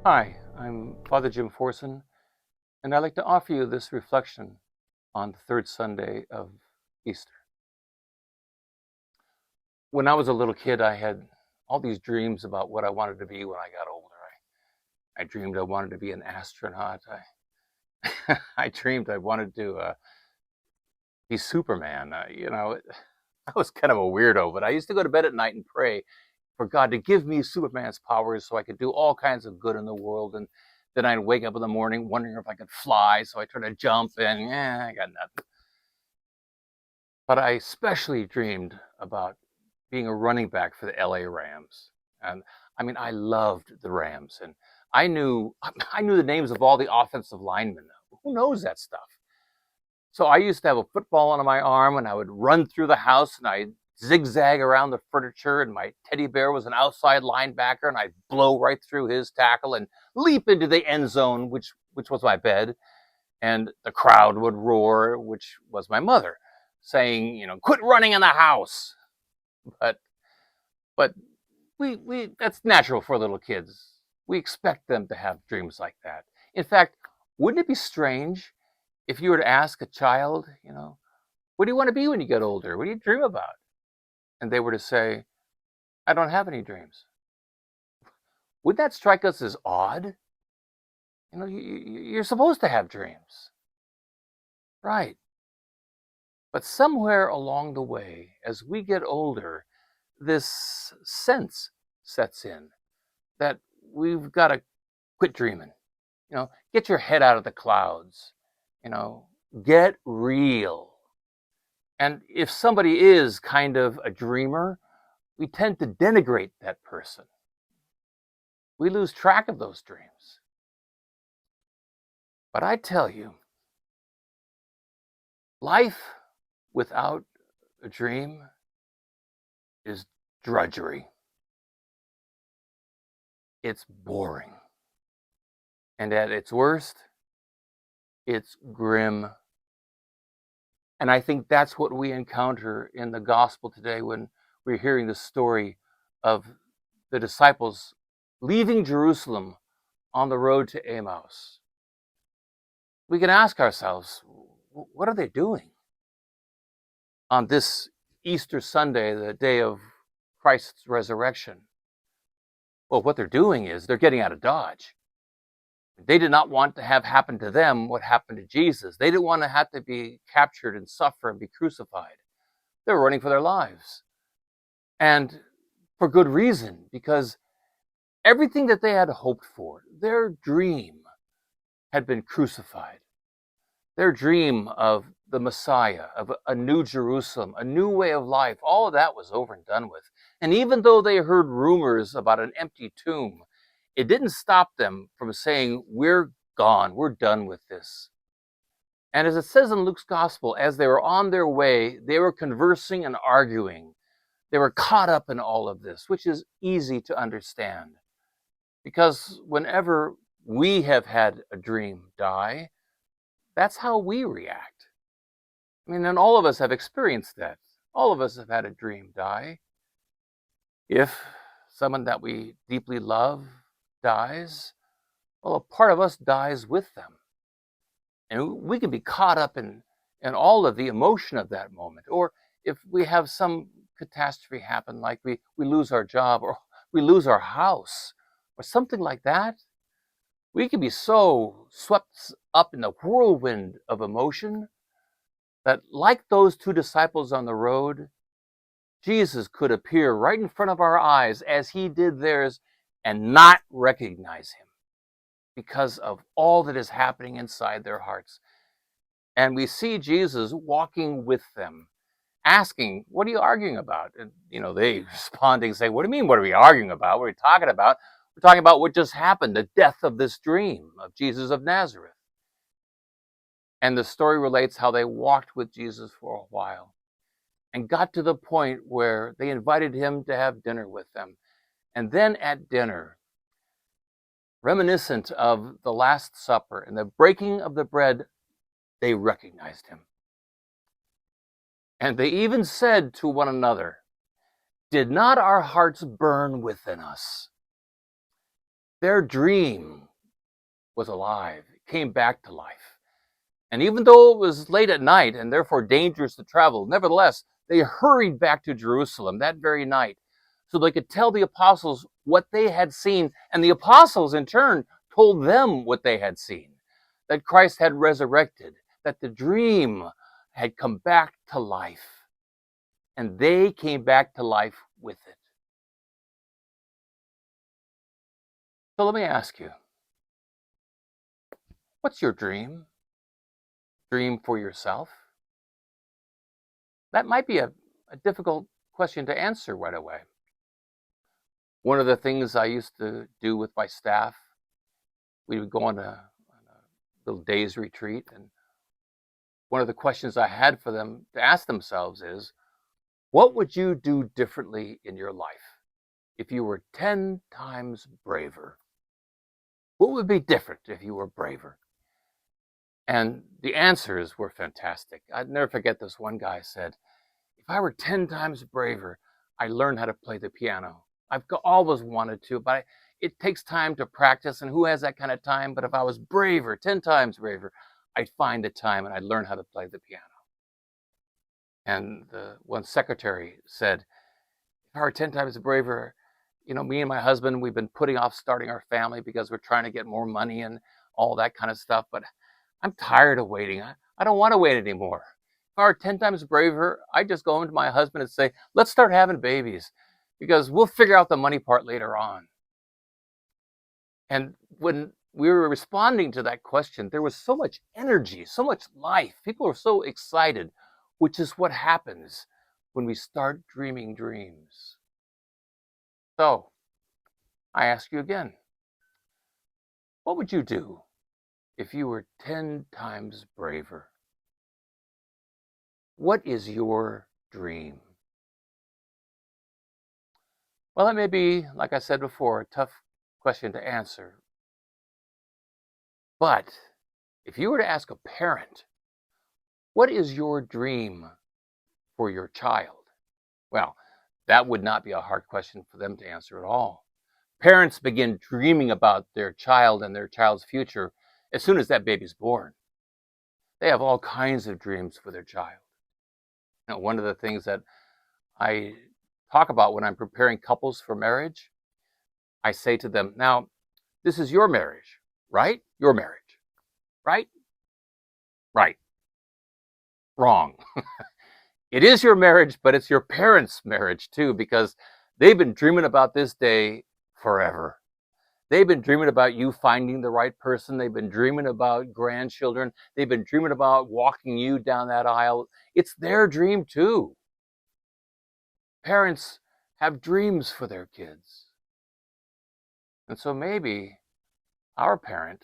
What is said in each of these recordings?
Hi, I'm Father Jim Forson, and I'd like to offer you this reflection on the third Sunday of Easter. When I was a little kid, I had all these dreams about what I wanted to be when I got older. I dreamed I wanted to be an astronaut. I dreamed I wanted to be Superman. I was kind of a weirdo, but I used to go to bed at night and pray for God to give me Superman's powers so I could do all kinds of good in the world. And then I'd wake up in the morning wondering if I could fly, so I tried to jump, and I got nothing. But I especially dreamed about being a running back for the LA Rams. And I mean, I loved the Rams, and I knew I knew the names of all the offensive linemen. Who knows that stuff? So I used to have a football on my arm, and I would run through the house, and I'd zigzag around the furniture, and my teddy bear was an outside linebacker, and I'd blow right through his tackle and leap into the end zone, which was my bed, and the crowd would roar, which was my mother, saying, quit running in the house. But but we that's natural for little kids. We expect them to have dreams like that. In fact, wouldn't it be strange if you were to ask a child, what do you want to be when you get older? What do you dream about? And they were to say, I don't have any dreams. Would that strike us as odd? You're supposed to have dreams. Right. But somewhere along the way, as we get older, this sense sets in that we've got to quit dreaming. Get your head out of the clouds. You know, get real. And if somebody is kind of a dreamer, we tend to denigrate that person. We lose track of those dreams. But I tell you, life without a dream is drudgery. It's boring. And at its worst, it's grim. And I think that's what we encounter in the gospel today when we're hearing the story of the disciples leaving Jerusalem on the road to Emmaus. We can ask ourselves, what are they doing on this Easter Sunday, the day of Christ's resurrection? Well, what they're doing is they're getting out of Dodge. They did not want to have happen to them what happened to Jesus. They didn't want to have to be captured and suffer and be crucified. They were running for their lives. And for good reason, because everything that they had hoped for, their dream, had been crucified. Their dream of the Messiah, of a new Jerusalem, a new way of life, all of that was over and done with. And even though they heard rumors about an empty tomb, it didn't stop them from saying, we're gone, we're done with this. And as it says in Luke's gospel, as they were on their way, they were conversing and arguing. They were caught up in all of this, which is easy to understand. Because whenever we have had a dream die, that's how we react. I mean, and all of us have experienced that. All of us have had a dream die. If someone that we deeply love dies, well, a part of us dies with them. And we can be caught up in all of the emotion of that moment. Or if we have some catastrophe happen, like we lose our job or we lose our house or something like that, we can be so swept up in the whirlwind of emotion that, like those two disciples on the road, Jesus could appear right in front of our eyes as he did theirs and not recognize him because of all that is happening inside their hearts. And we see Jesus walking with them, asking, what are you arguing about? And, they responding, say, what do you mean, what are we arguing about? What are we talking about? We're talking about what just happened, the death of this dream of Jesus of Nazareth. And the story relates how they walked with Jesus for a while and got to the point where they invited him to have dinner with them. And then at dinner, reminiscent of the Last Supper and the breaking of the bread, they recognized him. And they even said to one another, did not our hearts burn within us? Their dream was alive. It came back to life. And even though it was late at night and therefore dangerous to travel, nevertheless, they hurried back to Jerusalem that very night so they could tell the apostles what they had seen. And the apostles, in turn, told them what they had seen, that Christ had resurrected, that the dream had come back to life. And they came back to life with it. So let me ask you, what's your dream? Dream for yourself? That might be a difficult question to answer right away. One of the things I used to do with my staff, we would go on a little day's retreat, and one of the questions I had for them to ask themselves is, what would you do differently in your life if you were 10 times braver? What would be different if you were braver? And the answers were fantastic. I'd never forget this one guy said, if I were 10 times braver, I learned how to play the piano. I've always wanted to, but it takes time to practice, and who has that kind of time? But if I was braver, 10 times braver, I'd find the time and I'd learn how to play the piano. And the one secretary said, if I were 10 times braver, me and my husband, we've been putting off starting our family because we're trying to get more money and all that kind of stuff, but I'm tired of waiting. I don't want to wait anymore. If I were 10 times braver, I'd just go home to my husband and say, let's start having babies because we'll figure out the money part later on. And when we were responding to that question, there was so much energy, so much life. People were so excited, which is what happens when we start dreaming dreams. So, I ask you again, what would you do if you were 10 times braver? What is your dream? Well, it may be, like I said before, a tough question to answer. But if you were to ask a parent, what is your dream for your child? Well, that would not be a hard question for them to answer at all. Parents begin dreaming about their child and their child's future as soon as that baby's born. They have all kinds of dreams for their child. Now, one of the things that I talk about when I'm preparing couples for marriage, I say to them, now, this is your marriage, right? Your marriage, right? Right. Wrong. It is your marriage, but it's your parents' marriage too, because they've been dreaming about this day forever. They've been dreaming about you finding the right person. They've been dreaming about grandchildren. They've been dreaming about walking you down that aisle. It's their dream too. Parents have dreams for their kids. And so maybe our parent,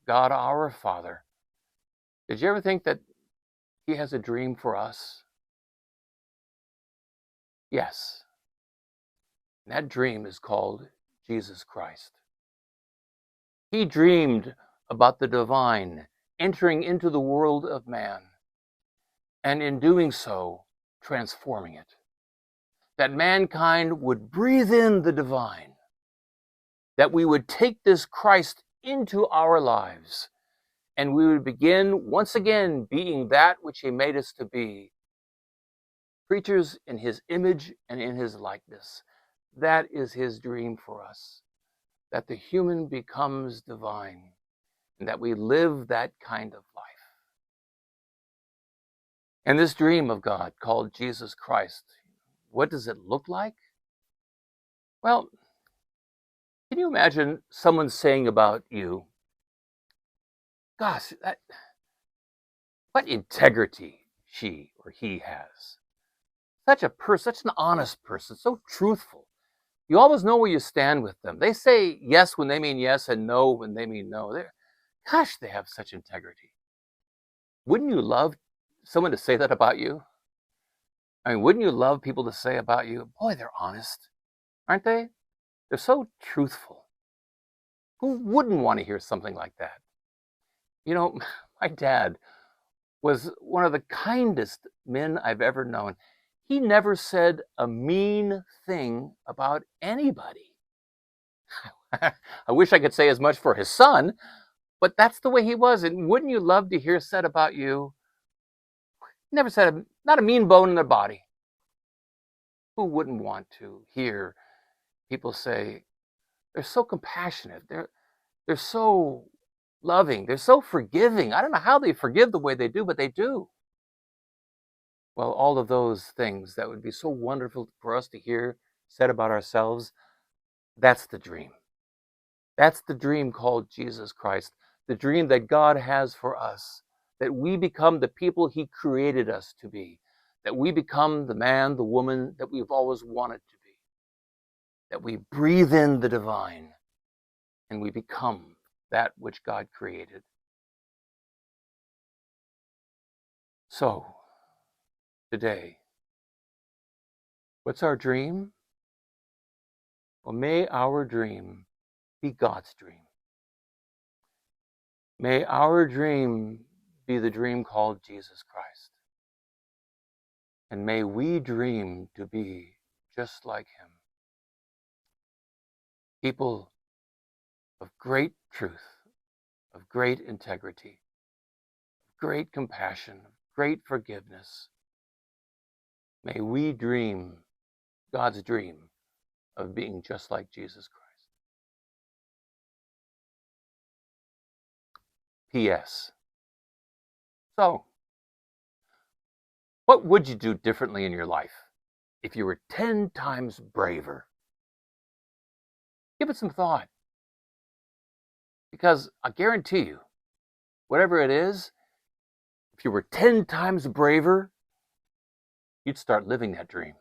God our Father, did you ever think that He has a dream for us? Yes. And that dream is called Jesus Christ. He dreamed about the divine entering into the world of man, and in doing so, transforming it. That mankind would breathe in the divine, that we would take this Christ into our lives, and we would begin once again being that which He made us to be, creatures in His image and in His likeness. That is His dream for us, that the human becomes divine, and that we live that kind of life. And this dream of God called Jesus Christ, what does it look like? Well, can you imagine someone saying about you, gosh, what integrity she or he has. Such a person, such an honest person, so truthful. You always know where you stand with them. They say yes when they mean yes and no when they mean no. Gosh, they have such integrity. Wouldn't you love someone to say that about you? I mean, wouldn't you love people to say about you, boy, they're honest, aren't they? They're so truthful. Who wouldn't want to hear something like that? You know, my dad was one of the kindest men I've ever known. He never said a mean thing about anybody. I wish I could say as much for his son, but that's the way he was. And wouldn't you love to hear said about you? Never said not a mean bone in their body. Who wouldn't want to hear people say they're so compassionate, they're so loving, they're so forgiving. I don't know how they forgive the way they do, but they do. Well, all of those things that would be so wonderful for us to hear said about ourselves, that's the dream. That's the dream called Jesus Christ, the dream that God has for us, that we become the people He created us to be, that we become the man, the woman that we've always wanted to be, that we breathe in the divine and we become that which God created. So, today, what's our dream? Well, may our dream be God's dream. May our dream be the dream called Jesus Christ. And may we dream to be just like Him. People of great truth, of great integrity, great compassion, great forgiveness. May we dream God's dream of being just like Jesus Christ. P.S. So, what would you do differently in your life if you were 10 times braver? Give it some thought. Because I guarantee you, whatever it is, if you were 10 times braver, you'd start living that dream.